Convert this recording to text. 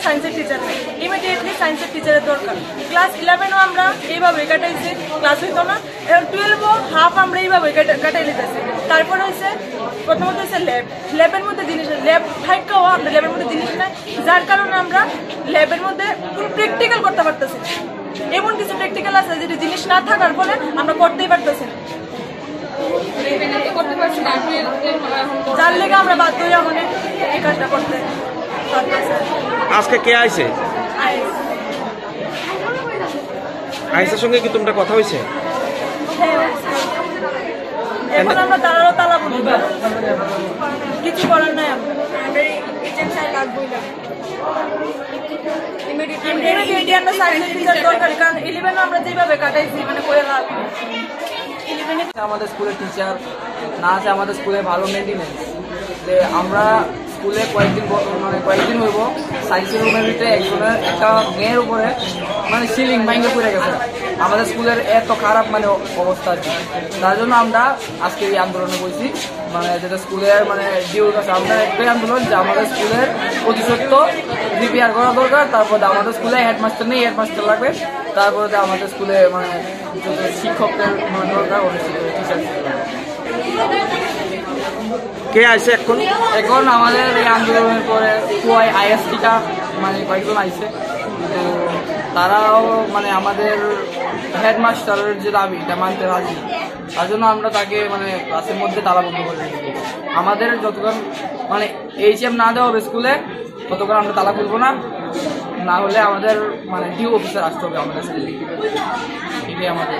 সায়েন্সের টিচার নেই, ইমিডিয়েটলি সায়েন্সের টিচারের দরকার। ক্লাস 11ও আমরা এইভাবে কাটাইছি, ক্লাস হইতো না। এবার 12ও হাফ আমরা এইভাবে কাটাই নিতেছি। তারপরে হয়েছে প্রথমত হচ্ছে ল্যাবের মধ্যে জিনিস, ল্যাব থাকাও আমরা ল্যাবের মধ্যে জিনিস নাই, যার কারণে আমরা ল্যাবের মধ্যে কোনো প্র্যাকটিক্যাল করতে পারতেছি না। এমন কিছু প্র্যাকটিক্যাল আছে যেটা জিনিস না থাকার ফলে আমরা করতেই পারতেছি না, যার লেগে আমরা বাধ্য হই আমাদের এই কাজটা করতে। আজকে কে আইছে? আইসের সঙ্গে কি তোমরা কথা হয়েছে? এখন আমরা তারাও তালা বলি, কিছু করার নাই। কারণ 11 আমরা যেভাবে কাটাইছি মানে আমাদের স্কুলের টিচার না আছে, আমাদের স্কুলে ভালো মেনটেনেন্স। যে আমরা স্কুলে কয়েকদিন হইব সায়েন্সের রুমের ভিতরে একজনের একটা মেয়ের উপরে মানে সিলিং ভাঙে পড়ে গেছে। আমাদের স্কুলের এত খারাপ মানে অবস্থা আছে, তার জন্য আমরা আজকে এই আন্দোলনে বলছি। মানে যেটা স্কুলের মানে ডিউটি আছে, আমরা একটাই আন্দোলন যে আমাদের স্কুলের প্রতিশত্ব রিপেয়ার করা দরকার। তারপর আমাদের স্কুলে হেডমাস্টার নেই, হেডমাস্টার লাগবে। তারপরে আমাদের স্কুলে মানে শিক্ষকদের দরকার, টিচার। কে আইছে এখন? আমাদের এই আন্দোলনের পরে আইএসটিটা মানে কয়েকজন আইছে, তো তারাও মানে আমাদের হেডমাস্টারের যে দাবি এটা মানতে রাজি। তার জন্য আমরা তাকে মানে ক্লাসের মধ্যে তালাবন্ধ করে দিচ্ছি। আমাদের যতক্ষণ মানে HM না দেওয়া হবে স্কুলে ততক্ষণ আমরা তালা খুলবো না, না হলে আমাদের মানে ডিউ অফিসার আসতে হবে আমাদের স্কুলে। এটাই আমাদের।